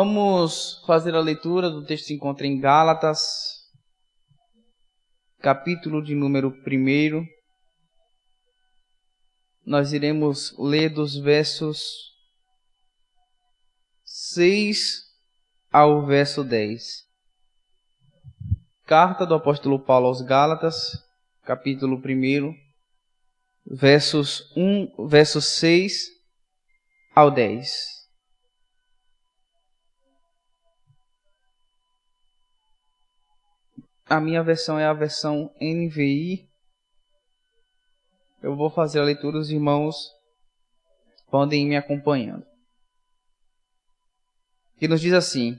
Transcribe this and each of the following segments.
Vamos fazer a leitura do texto que se encontra em Gálatas, capítulo de número 1. Nós iremos ler dos versos 6 ao verso 10. Carta do apóstolo Paulo aos Gálatas, capítulo 1, versos 6 ao 10. A minha versão é a versão NVI. Eu vou fazer a leitura, os irmãos podem ir me acompanhando. Que nos diz assim: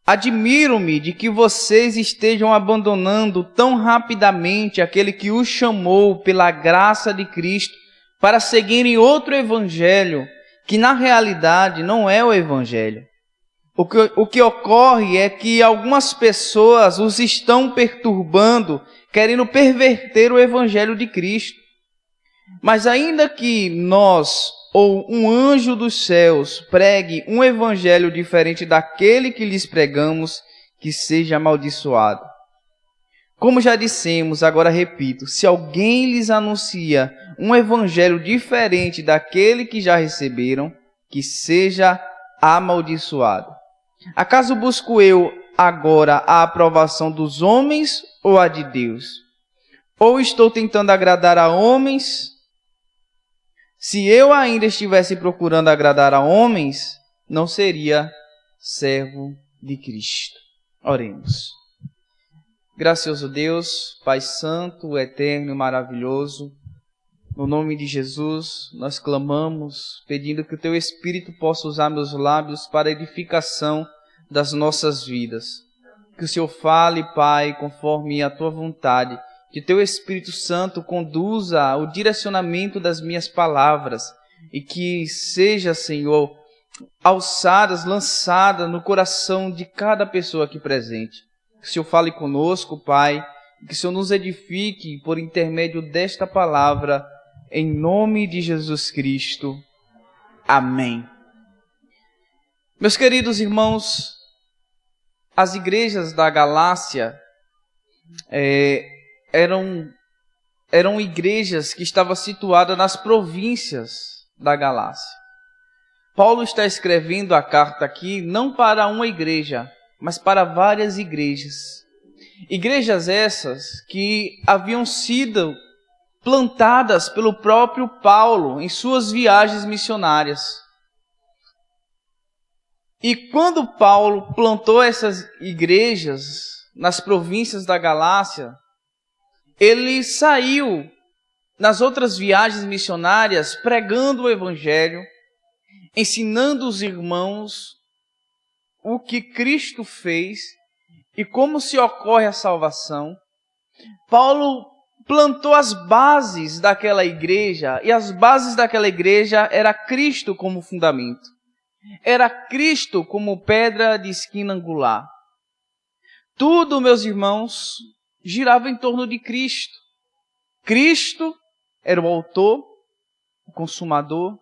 Admiro-me de que vocês estejam abandonando tão rapidamente aquele que os chamou pela graça de Cristo para seguirem outro evangelho, que na realidade não é o evangelho. O que ocorre é que algumas pessoas os estão perturbando, querendo perverter o evangelho de Cristo. Mas ainda que nós ou um anjo dos céus pregue um evangelho diferente daquele que lhes pregamos, que seja amaldiçoado. Como já dissemos, agora repito, se alguém lhes anuncia um evangelho diferente daquele que já receberam, que seja amaldiçoado. Acaso busco eu agora a aprovação dos homens ou a de Deus? Ou estou tentando agradar a homens? Se eu ainda estivesse procurando agradar a homens, não seria servo de Cristo. Oremos. Gracioso Deus, Pai Santo, Eterno e Maravilhoso, no nome de Jesus, nós clamamos, pedindo que o Teu Espírito possa usar meus lábios para a edificação das nossas vidas. Que o Senhor fale, Pai, conforme a Tua vontade. Que o Teu Espírito Santo conduza o direcionamento das minhas palavras e que seja, Senhor, alçadas, lançadas no coração de cada pessoa aqui presente. Que o Senhor fale conosco, Pai, e que o Senhor nos edifique por intermédio desta palavra, em nome de Jesus Cristo. Amém. Meus queridos irmãos, as igrejas da Galácia eram igrejas que estavam situadas nas províncias da Galácia. Paulo está escrevendo a carta aqui não para uma igreja, mas para várias igrejas. Igrejas essas que haviam sido plantadas pelo próprio Paulo em suas viagens missionárias. E quando Paulo plantou essas igrejas nas províncias da Galácia, ele saiu nas outras viagens missionárias pregando o evangelho, ensinando os irmãos o que Cristo fez e como se ocorre a salvação. Paulo plantou as bases daquela igreja, e as bases daquela igreja era Cristo como fundamento. Era Cristo como pedra de esquina angular. Tudo, meus irmãos, girava em torno de Cristo. Cristo era o autor, o consumador,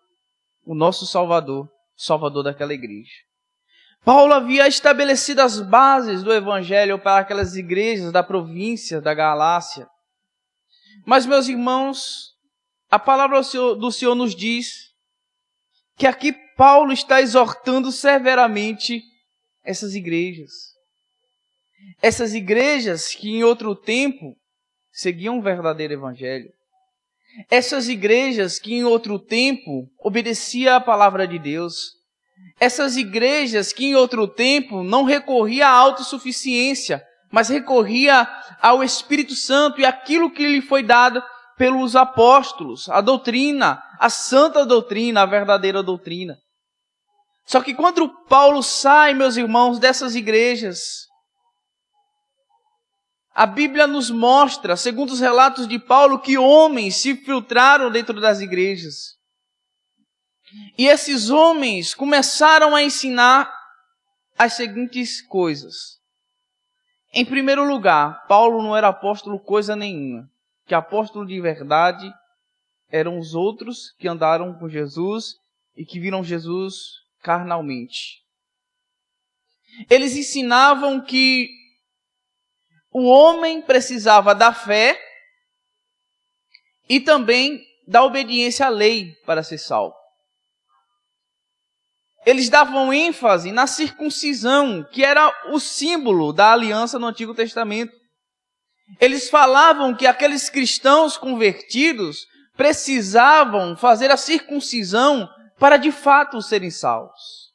o nosso Salvador, Salvador daquela igreja. Paulo havia estabelecido as bases do evangelho para aquelas igrejas da província da Galácia. Mas, meus irmãos, a palavra do Senhor nos diz que aqui Paulo está exortando severamente essas igrejas. Essas igrejas que em outro tempo seguiam o verdadeiro evangelho. Essas igrejas que em outro tempo obedeciam à palavra de Deus. Essas igrejas que em outro tempo não recorria à autossuficiência, mas recorria ao Espírito Santo e aquilo que lhe foi dado pelos apóstolos, a doutrina, a santa doutrina, a verdadeira doutrina. Só que quando Paulo sai, meus irmãos, dessas igrejas, a Bíblia nos mostra, segundo os relatos de Paulo, que homens se filtraram dentro das igrejas. E esses homens começaram a ensinar as seguintes coisas. Em primeiro lugar, Paulo não era apóstolo coisa nenhuma. Que apóstolo de verdade eram os outros que andaram com Jesus e que viram Jesus carnalmente. Eles ensinavam que o homem precisava da fé e também da obediência à lei para ser salvo. Eles davam ênfase na circuncisão, que era o símbolo da aliança no Antigo Testamento. Eles falavam que aqueles cristãos convertidos precisavam fazer a circuncisão para de fato serem salvos.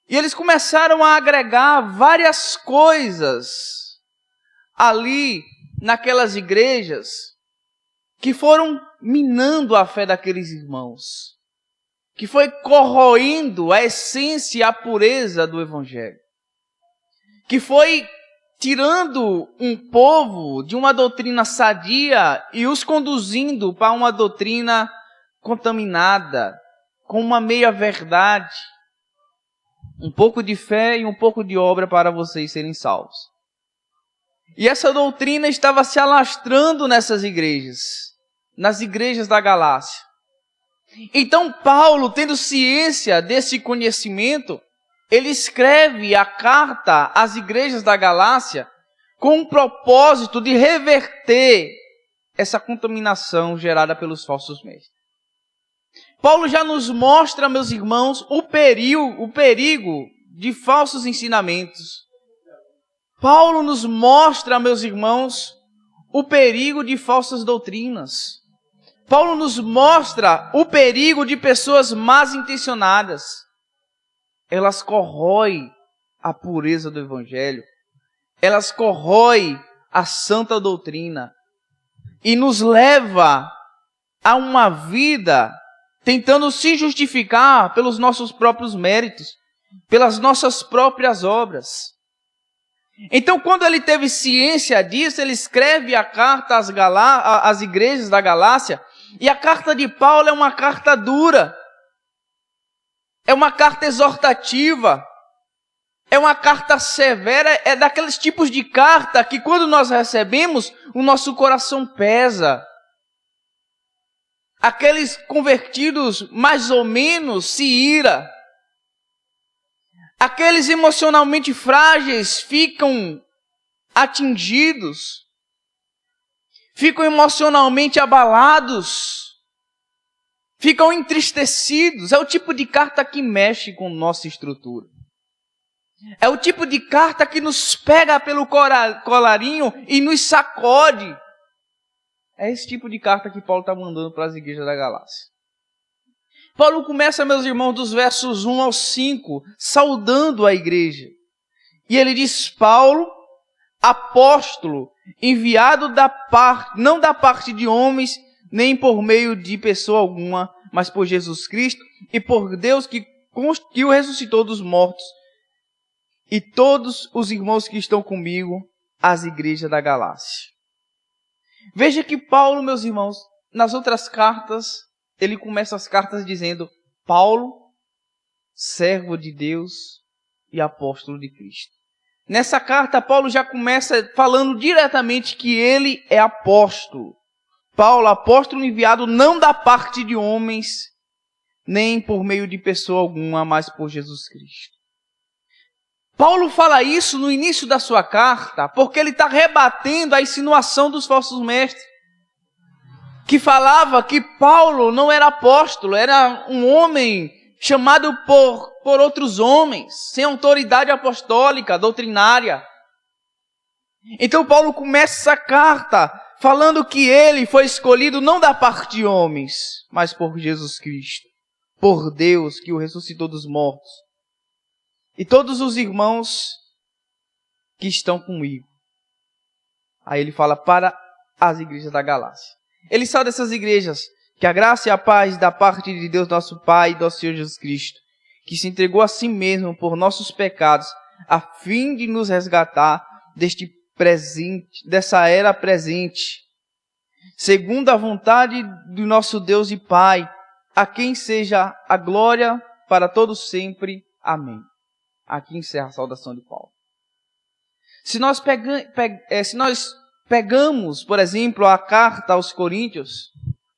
E eles começaram a agregar várias coisas ali naquelas igrejas que foram minando a fé daqueles irmãos, que foi corroendo a essência e a pureza do Evangelho, que foi tirando um povo de uma doutrina sadia e os conduzindo para uma doutrina contaminada, com uma meia-verdade, um pouco de fé e um pouco de obra para vocês serem salvos. E essa doutrina estava se alastrando nessas igrejas, nas igrejas da Galácia. Então Paulo, tendo ciência desse conhecimento, ele escreve a carta às igrejas da Galácia com o propósito de reverter essa contaminação gerada pelos falsos mestres. Paulo já nos mostra, meus irmãos, o perigo de falsos ensinamentos. Paulo nos mostra, meus irmãos, o perigo de falsas doutrinas. Paulo nos mostra o perigo de pessoas mal intencionadas. Elas corroem a pureza do Evangelho. Elas corroem a santa doutrina. E nos leva a uma vida tentando se justificar pelos nossos próprios méritos, pelas nossas próprias obras. Então, quando ele teve ciência disso, ele escreve a carta às igrejas da Galácia, e a carta de Paulo é uma carta dura, é uma carta exortativa, é uma carta severa, é daqueles tipos de carta que quando nós recebemos, o nosso coração pesa. Aqueles convertidos mais ou menos se ira. Aqueles emocionalmente frágeis ficam atingidos, ficam emocionalmente abalados, ficam entristecidos. É o tipo de carta que mexe com nossa estrutura. É o tipo de carta que nos pega pelo colarinho e nos sacode. É esse tipo de carta que Paulo está mandando para as igrejas da Galácia. Paulo começa, meus irmãos, dos versos 1 ao 5, saudando a igreja. E ele diz: Paulo, apóstolo, enviado não da parte de homens, nem por meio de pessoa alguma, mas por Jesus Cristo e por Deus que o ressuscitou dos mortos, e todos os irmãos que estão comigo, as igrejas da Galácia. Veja que Paulo, meus irmãos, nas outras cartas, ele começa as cartas dizendo: Paulo, servo de Deus e apóstolo de Cristo. Nessa carta, Paulo já começa falando diretamente que ele é apóstolo. Paulo, apóstolo enviado não da parte de homens, nem por meio de pessoa alguma, mas por Jesus Cristo. Paulo fala isso no início da sua carta, porque ele está rebatendo a insinuação dos falsos mestres, que falava que Paulo não era apóstolo, era um homem chamado por outros homens, sem autoridade apostólica, doutrinária. Então Paulo começa essa carta falando que ele foi escolhido não da parte de homens, mas por Jesus Cristo, por Deus que o ressuscitou dos mortos. E todos os irmãos que estão comigo. Aí ele fala para as igrejas da Galácia. Ele fala dessas igrejas: que a graça e a paz da parte de Deus nosso Pai e do Senhor Jesus Cristo, que se entregou a si mesmo por nossos pecados, a fim de nos resgatar dessa era presente, segundo a vontade do nosso Deus e Pai, a quem seja a glória para todos sempre. Amém. Aqui encerra a saudação de Paulo. Se nós pegamos, por exemplo, a carta aos Coríntios,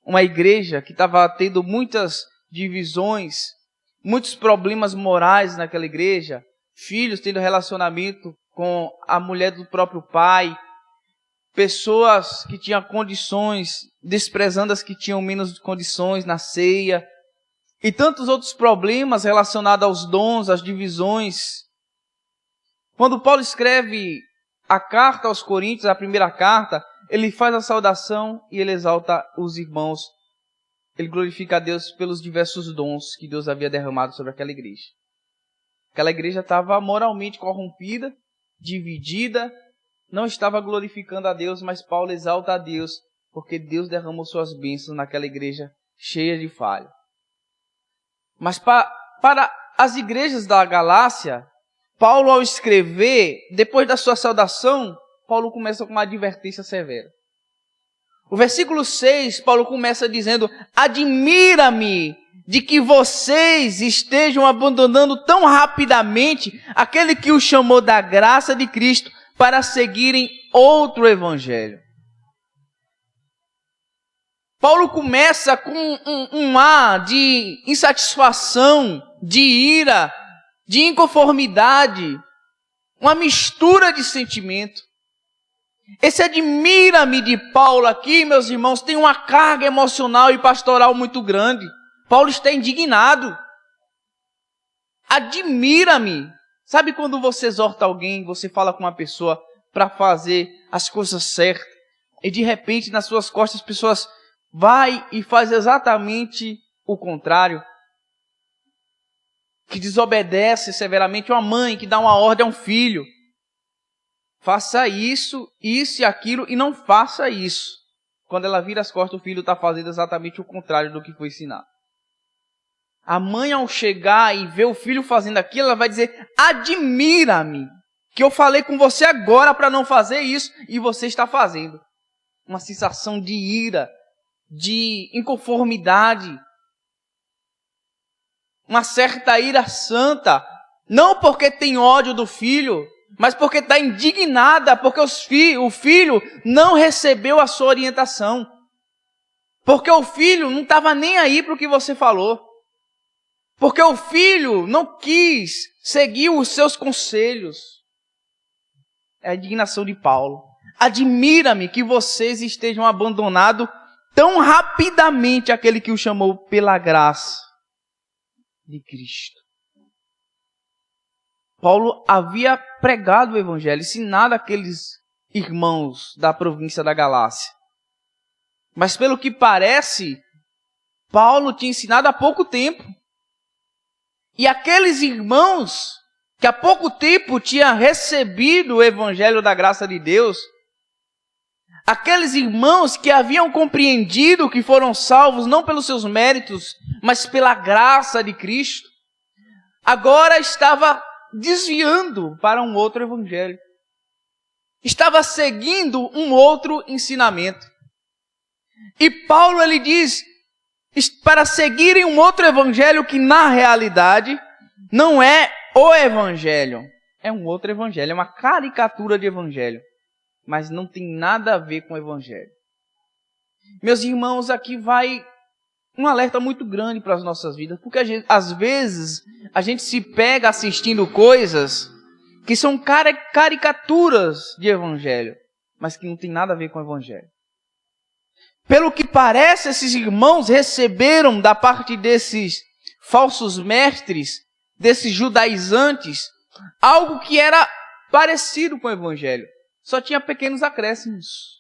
uma igreja que estava tendo muitas divisões, muitos problemas morais naquela igreja, filhos tendo relacionamento com a mulher do próprio pai, pessoas que tinham condições, desprezando as que tinham menos condições na ceia, e tantos outros problemas relacionados aos dons, às divisões. Quando Paulo escreve a carta aos Coríntios, a primeira carta, ele faz a saudação e ele exalta os irmãos. Ele glorifica a Deus pelos diversos dons que Deus havia derramado sobre aquela igreja. Aquela igreja estava moralmente corrompida, dividida, não estava glorificando a Deus, mas Paulo exalta a Deus, porque Deus derramou suas bênçãos naquela igreja cheia de falha. Mas para as igrejas da Galácia, Paulo, ao escrever, depois da sua saudação, Paulo começa com uma advertência severa. O versículo 6, Paulo começa dizendo: admira-me de que vocês estejam abandonando tão rapidamente aquele que os chamou da graça de Cristo para seguirem outro evangelho. Paulo começa com um ar de insatisfação, de ira, de inconformidade, uma mistura de sentimento. Esse admira-me de Paulo aqui, meus irmãos, tem uma carga emocional e pastoral muito grande. Paulo está indignado. Admira-me. Sabe quando você exorta alguém, você fala com uma pessoa para fazer as coisas certas, e de repente nas suas costas as pessoas vai e faz exatamente o contrário? Que desobedece severamente uma mãe, que dá uma ordem a um filho. Faça isso, isso e aquilo, e não faça isso. Quando ela vira as costas, o filho está fazendo exatamente o contrário do que foi ensinado. A mãe, ao chegar e ver o filho fazendo aquilo, ela vai dizer: admira-me, que eu falei com você agora para não fazer isso, e você está fazendo. Uma sensação de ira, de inconformidade, uma certa ira santa, não porque tem ódio do filho, mas porque está indignada, porque o filho não recebeu a sua orientação, porque o filho não estava nem aí para o que você falou, porque o filho não quis seguir os seus conselhos. É a indignação de Paulo. Admira-me que vocês estejam abandonando tão rapidamente aquele que o chamou pela graça de Cristo. Paulo havia pregado o evangelho, ensinado aqueles irmãos da província da Galácia. Mas pelo que parece, Paulo tinha ensinado há pouco tempo. E aqueles irmãos que há pouco tempo tinham recebido o evangelho da graça de Deus, aqueles irmãos que haviam compreendido que foram salvos não pelos seus méritos, mas pela graça de Cristo, agora estava desviando para um outro evangelho. Estava seguindo um outro ensinamento. E Paulo, ele diz, para seguirem um outro evangelho que na realidade não é o evangelho. É um outro evangelho, é uma caricatura de evangelho. Mas não tem nada a ver com o evangelho. Meus irmãos, aqui vai um alerta muito grande para as nossas vidas, porque às vezes a gente se pega assistindo coisas que são caricaturas de evangelho, mas que não tem nada a ver com o evangelho. Pelo que parece, esses irmãos receberam da parte desses falsos mestres, desses judaizantes, algo que era parecido com o evangelho. Só tinha pequenos acréscimos.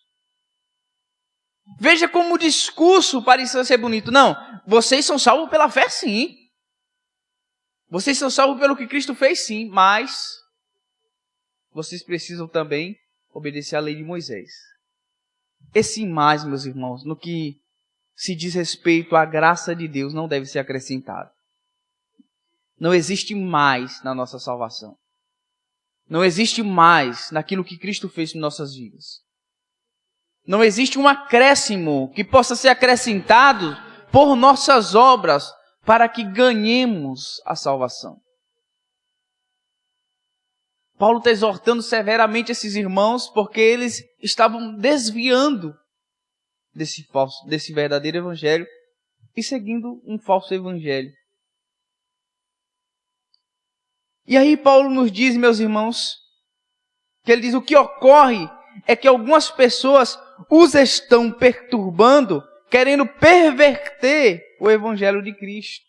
Veja como o discurso parecia ser bonito. Não, vocês são salvos pela fé, sim. Vocês são salvos pelo que Cristo fez, sim. Mas vocês precisam também obedecer à lei de Moisés. Esse mais, meus irmãos, no que se diz respeito à graça de Deus, não deve ser acrescentado. Não existe mais na nossa salvação. Não existe mais naquilo que Cristo fez em nossas vidas. Não existe um acréscimo que possa ser acrescentado por nossas obras para que ganhemos a salvação. Paulo está exortando severamente esses irmãos porque eles estavam desviando desse verdadeiro evangelho e seguindo um falso evangelho. E aí Paulo nos diz, meus irmãos, que ele diz: o que ocorre é que algumas pessoas os estão perturbando, querendo perverter o evangelho de Cristo.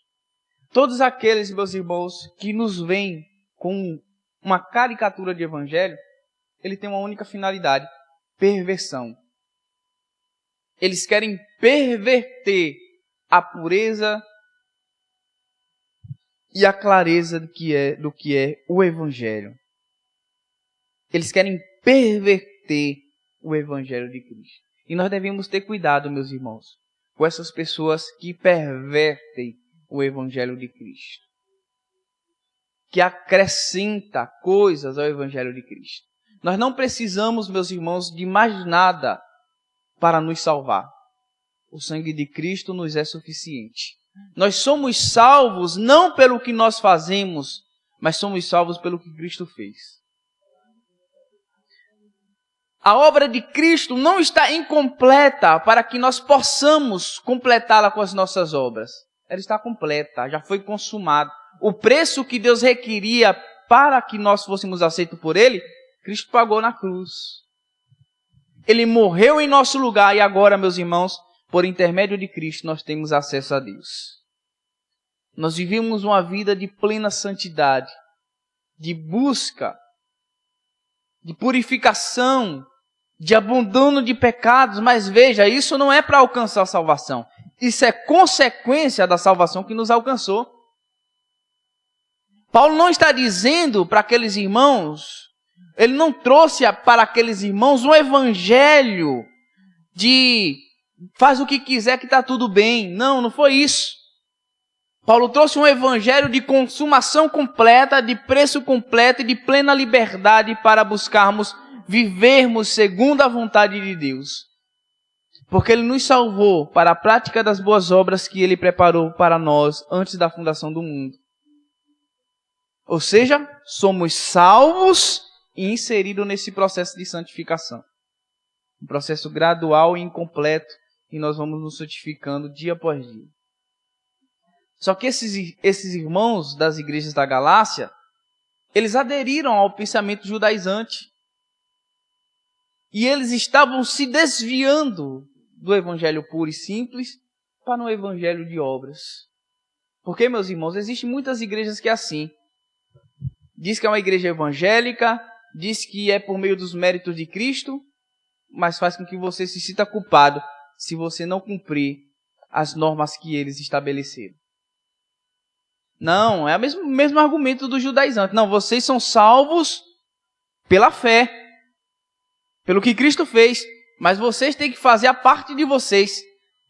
Todos aqueles, meus irmãos, que nos veem com uma caricatura de evangelho, ele tem uma única finalidade: perversão. Eles querem perverter a pureza e a clareza do que é o evangelho. Eles querem perverter o evangelho de Cristo. E nós devemos ter cuidado, meus irmãos, com essas pessoas que pervertem o evangelho de Cristo, que acrescenta coisas ao evangelho de Cristo. Nós não precisamos, meus irmãos, de mais nada para nos salvar. O sangue de Cristo nos é suficiente. Nós somos salvos não pelo que nós fazemos, mas somos salvos pelo que Cristo fez. A obra de Cristo não está incompleta para que nós possamos completá-la com as nossas obras. Ela está completa, já foi consumada. O preço que Deus requeria para que nós fôssemos aceitos por Ele, Cristo pagou na cruz. Ele morreu em nosso lugar e agora, meus irmãos, por intermédio de Cristo, nós temos acesso a Deus. Nós vivemos uma vida de plena santidade, de busca, de purificação, de abandono de pecados. Mas veja, isso não é para alcançar a salvação. Isso é consequência da salvação que nos alcançou. Paulo não está dizendo para aqueles irmãos, ele não trouxe para aqueles irmãos um evangelho de faz o que quiser que está tudo bem. Não, não foi isso. Paulo trouxe um evangelho de consumação completa, de preço completo e de plena liberdade para buscarmos vivermos segundo a vontade de Deus. Porque Ele nos salvou para a prática das boas obras que Ele preparou para nós antes da fundação do mundo. Ou seja, somos salvos e inseridos nesse processo de santificação. Um processo gradual e incompleto, e nós vamos nos santificando dia após dia. Só que esses irmãos das igrejas da Galácia, eles aderiram ao pensamento judaizante. E eles estavam se desviando do evangelho puro e simples para um evangelho de obras. Porque, meus irmãos, existem muitas igrejas que é assim. Diz que é uma igreja evangélica, diz que é por meio dos méritos de Cristo, mas faz com que você se sinta culpado se você não cumprir as normas que eles estabeleceram. Não, é o mesmo argumento do judaizante. Não, vocês são salvos pela fé, pelo que Cristo fez, mas vocês têm que fazer a parte de vocês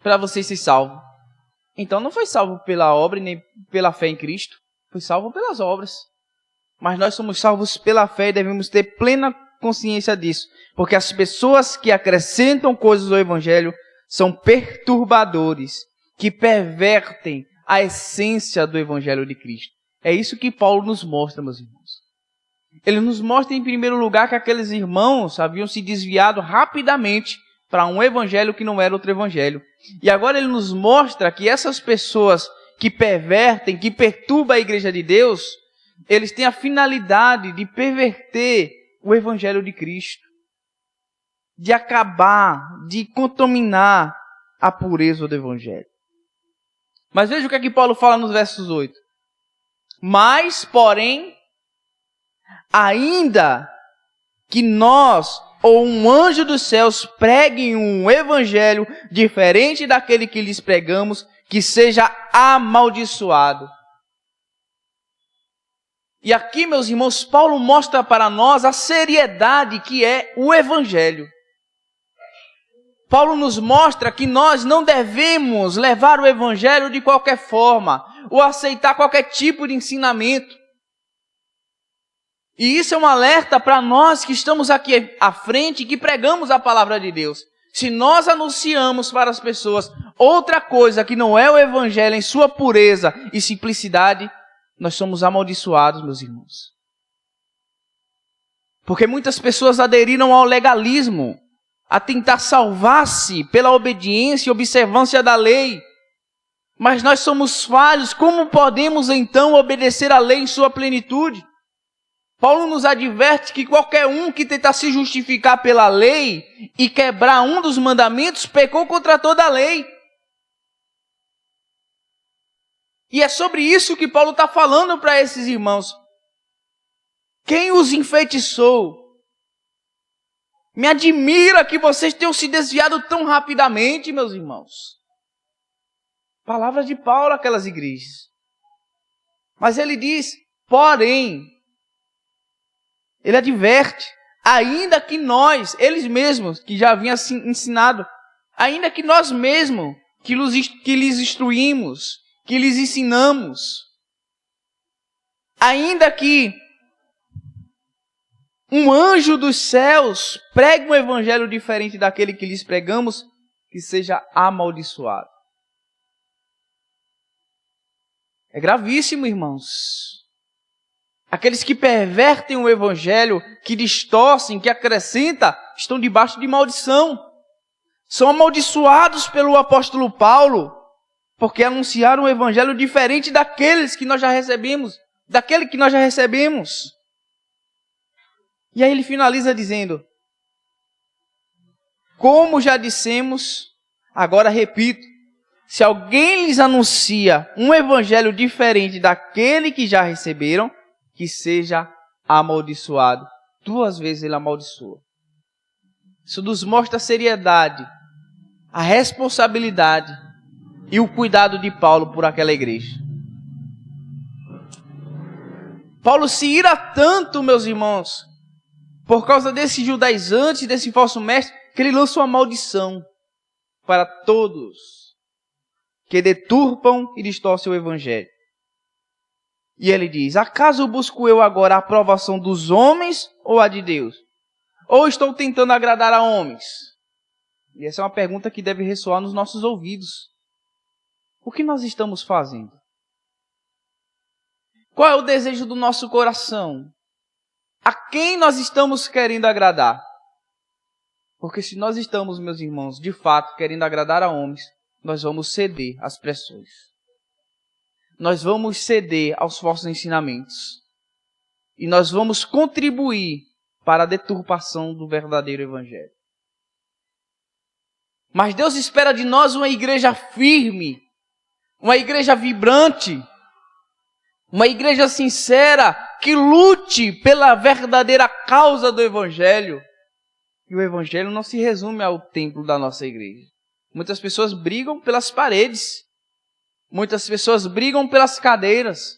para vocês se salvos. Então não foi salvo pela obra nem pela fé em Cristo, foi salvo pelas obras. Mas nós somos salvos pela fé e devemos ter plena consciência disso, porque as pessoas que acrescentam coisas ao evangelho são perturbadores, que pervertem a essência do evangelho de Cristo. É isso que Paulo nos mostra, meus irmãos. Ele nos mostra, em primeiro lugar, que aqueles irmãos haviam se desviado rapidamente para um evangelho que não era outro evangelho. E agora ele nos mostra que essas pessoas que pervertem, que perturbam a igreja de Deus, eles têm a finalidade de perverter o evangelho de Cristo, de acabar, de contaminar a pureza do evangelho. Mas veja o que é que Paulo fala nos versos 8. Mas, porém, ainda que nós ou um anjo dos céus preguem um evangelho diferente daquele que lhes pregamos, que seja amaldiçoado. E aqui, meus irmãos, Paulo mostra para nós a seriedade que é o evangelho. Paulo nos mostra que nós não devemos levar o evangelho de qualquer forma, ou aceitar qualquer tipo de ensinamento. E isso é um alerta para nós que estamos aqui à frente e que pregamos a palavra de Deus. Se nós anunciamos para as pessoas outra coisa que não é o evangelho em sua pureza e simplicidade, nós somos amaldiçoados, meus irmãos. Porque muitas pessoas aderiram ao legalismo, a tentar salvar-se pela obediência e observância da lei. Mas nós somos falhos, como podemos então obedecer à lei em sua plenitude? Paulo nos adverte que qualquer um que tentar se justificar pela lei e quebrar um dos mandamentos, pecou contra toda a lei. E é sobre isso que Paulo está falando para esses irmãos. Quem os enfeitiçou? Me admira que vocês tenham se desviado tão rapidamente, meus irmãos. Palavras de Paulo àquelas igrejas. Mas ele diz, porém, ele adverte, ainda que nós, eles mesmos, que já haviam ensinado, ainda que nós mesmos, que lhes instruímos, que lhes ensinamos, ainda que um anjo dos céus pregue um evangelho diferente daquele que lhes pregamos, que seja amaldiçoado. É gravíssimo, irmãos. Aqueles que pervertem o evangelho, que distorcem, que acrescentam, estão debaixo de maldição. São amaldiçoados pelo apóstolo Paulo, porque anunciaram um evangelho diferente daqueles que nós já recebemos, daquele que nós já recebemos. E aí ele finaliza dizendo, como já dissemos, agora repito, se alguém lhes anuncia um evangelho diferente daquele que já receberam, que seja amaldiçoado. 2 vezes ele amaldiçoa. Isso nos mostra a seriedade, a responsabilidade e o cuidado de Paulo por aquela igreja. Paulo se ira tanto, meus irmãos, por causa desses judaizantes, desse falso mestre, que ele lança uma maldição para todos que deturpam e distorcem o evangelho. E ele diz, acaso busco eu agora a aprovação dos homens ou a de Deus? Ou estou tentando agradar a homens? E essa é uma pergunta que deve ressoar nos nossos ouvidos. O que nós estamos fazendo? Qual é o desejo do nosso coração? A quem nós estamos querendo agradar? Porque se nós estamos, meus irmãos, de fato querendo agradar a homens, nós vamos ceder às pressões. Nós vamos ceder aos falsos ensinamentos. E nós vamos contribuir para a deturpação do verdadeiro evangelho. Mas Deus espera de nós uma igreja firme, uma igreja vibrante, uma igreja sincera, que lute pela verdadeira causa do evangelho. E o evangelho não se resume ao templo da nossa igreja. Muitas pessoas brigam pelas paredes. Muitas pessoas brigam pelas cadeiras.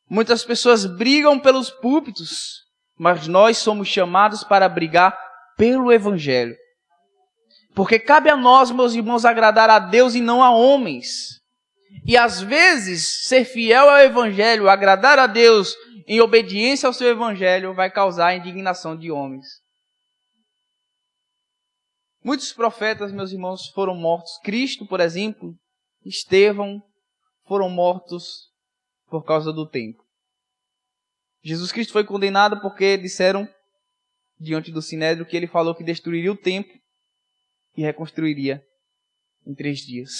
Muitas pessoas brigam pelos púlpitos. Mas nós somos chamados para brigar pelo evangelho. Porque cabe a nós, meus irmãos, agradar a Deus e não a homens. E às vezes, ser fiel ao evangelho, agradar a Deus em obediência ao seu evangelho, vai causar a indignação de homens. Muitos profetas, meus irmãos, foram mortos. Cristo, por exemplo, Estevão, foram mortos por causa do templo. Jesus Cristo foi condenado porque disseram, diante do Sinédrio, que ele falou que destruiria o templo e reconstruiria em 3 dias.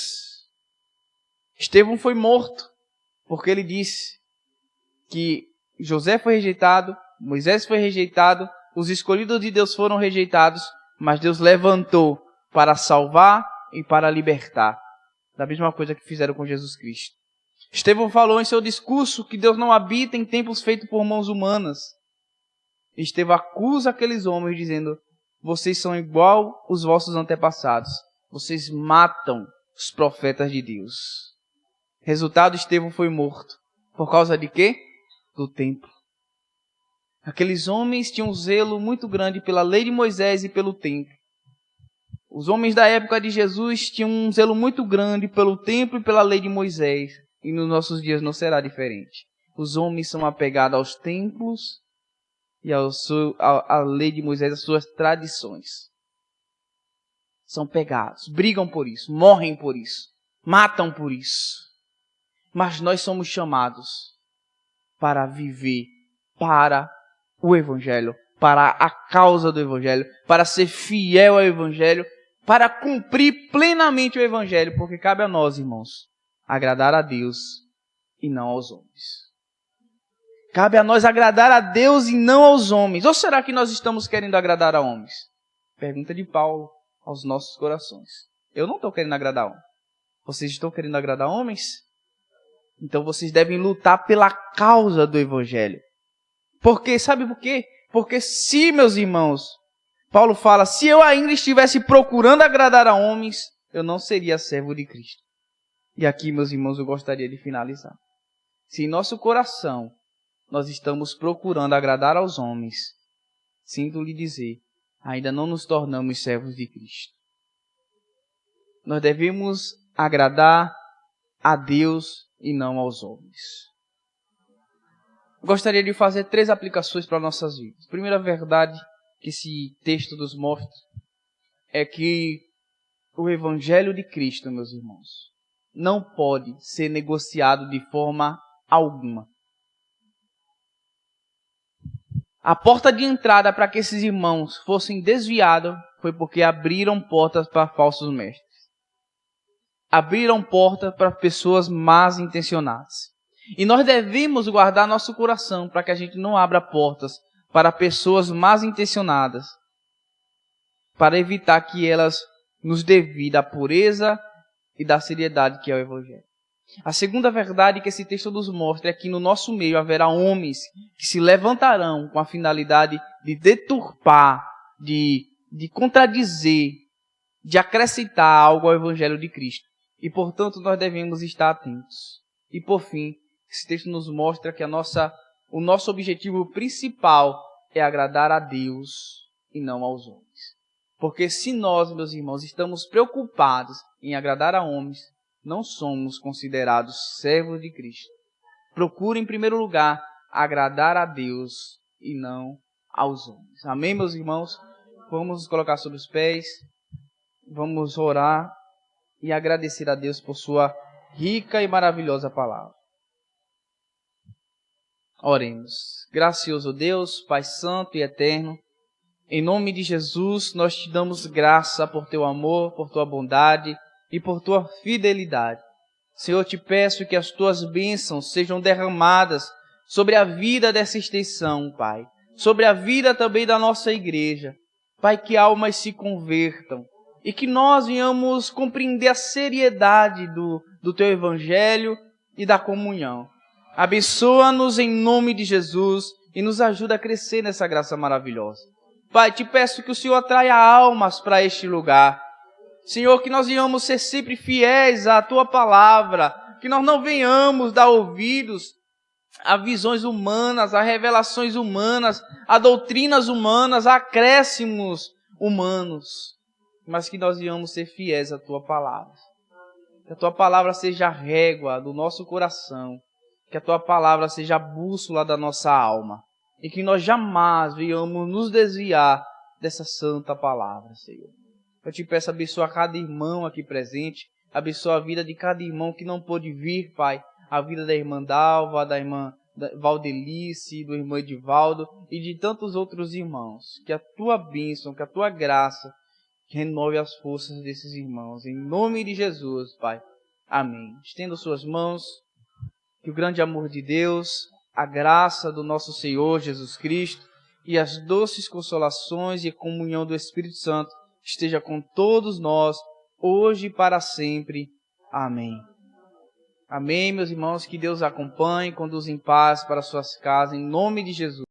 Estevão foi morto porque ele disse que José foi rejeitado, Moisés foi rejeitado, os escolhidos de Deus foram rejeitados, mas Deus levantou para salvar e para libertar. Da mesma coisa que fizeram com Jesus Cristo. Estevão falou em seu discurso que Deus não habita em templos feitos por mãos humanas. Estevão acusa aqueles homens dizendo, vocês são igual os vossos antepassados. Vocês matam os profetas de Deus. Resultado, Estevão foi morto. Por causa de quê? Do templo. Aqueles homens tinham um zelo muito grande pela lei de Moisés e pelo templo. Os homens da época de Jesus tinham um zelo muito grande pelo templo e pela lei de Moisés. E nos nossos dias não será diferente. Os homens são apegados aos templos e à lei de Moisés, às suas tradições. São pegados, brigam por isso, morrem por isso, matam por isso. Mas nós somos chamados para viver para o Evangelho, para a causa do Evangelho, para ser fiel ao Evangelho, para cumprir plenamente o Evangelho, porque cabe a nós, irmãos, agradar a Deus e não aos homens. Cabe a nós agradar a Deus e não aos homens. Ou será que nós estamos querendo agradar a homens? Pergunta de Paulo aos nossos corações. Eu não estou querendo agradar homens. Vocês estão querendo agradar homens? Então vocês devem lutar pela causa do Evangelho. Porque, sabe por quê? Porque se, meus irmãos, Paulo fala, se eu ainda estivesse procurando agradar a homens, eu não seria servo de Cristo. E aqui, meus irmãos, eu gostaria de finalizar. Se em nosso coração nós estamos procurando agradar aos homens, sinto lhe dizer, ainda não nos tornamos servos de Cristo. Nós devemos agradar a Deus e não aos homens. Gostaria de fazer 3 aplicações para nossas vidas. A primeira verdade que esse texto nos mostra é que o Evangelho de Cristo, meus irmãos, não pode ser negociado de forma alguma. A porta de entrada para que esses irmãos fossem desviados foi porque abriram portas para falsos mestres. Abriram portas para pessoas más intencionadas. E nós devemos guardar nosso coração para que a gente não abra portas para pessoas más intencionadas, para evitar que elas nos deem da pureza e da seriedade que é o Evangelho. A segunda verdade que esse texto nos mostra é que no nosso meio haverá homens que se levantarão com a finalidade de deturpar, de contradizer, de acrescentar algo ao Evangelho de Cristo. E, portanto, nós devemos estar atentos. E, por fim, esse texto nos mostra que o nosso objetivo principal é agradar a Deus e não aos homens. Porque se nós, meus irmãos, estamos preocupados em agradar a homens, não somos considerados servos de Cristo. Procure, em primeiro lugar, agradar a Deus e não aos homens. Amém, meus irmãos? Vamos nos colocar sobre os pés, vamos orar e agradecer a Deus por sua rica e maravilhosa palavra. Oremos. Gracioso Deus, Pai Santo e Eterno, em nome de Jesus, nós te damos graça por teu amor, por tua bondade e por tua fidelidade. Senhor, te peço que as tuas bênçãos sejam derramadas sobre a vida dessa extensão, Pai. Sobre a vida também da nossa igreja. Pai, que almas se convertam e que nós venhamos compreender a seriedade do teu evangelho e da comunhão. Abençoa-nos em nome de Jesus e nos ajuda a crescer nessa graça maravilhosa. Pai, te peço que o Senhor atraia almas para este lugar. Senhor, que nós venhamos ser sempre fiéis à Tua palavra, que nós não venhamos dar ouvidos a visões humanas, a revelações humanas, a doutrinas humanas, a acréscimos humanos, mas que nós venhamos ser fiéis à Tua palavra. Que a Tua palavra seja a régua do nosso coração, que a Tua palavra seja a bússola da nossa alma, e que nós jamais venhamos nos desviar dessa santa palavra, Senhor. Eu te peço, abençoa cada irmão aqui presente, abençoa a vida de cada irmão que não pôde vir, Pai, a vida da irmã Dalva, da irmã Valdelice, do irmão Edivaldo e de tantos outros irmãos. Que a Tua bênção, que a Tua graça renove as forças desses irmãos. Em nome de Jesus, Pai. Amém. Estenda suas mãos, que o grande amor de Deus, a graça do nosso Senhor Jesus Cristo e as doces consolações e a comunhão do Espírito Santo esteja com todos nós, hoje e para sempre. Amém. Amém, meus irmãos, que Deus acompanhe, conduza em paz para suas casas, em nome de Jesus.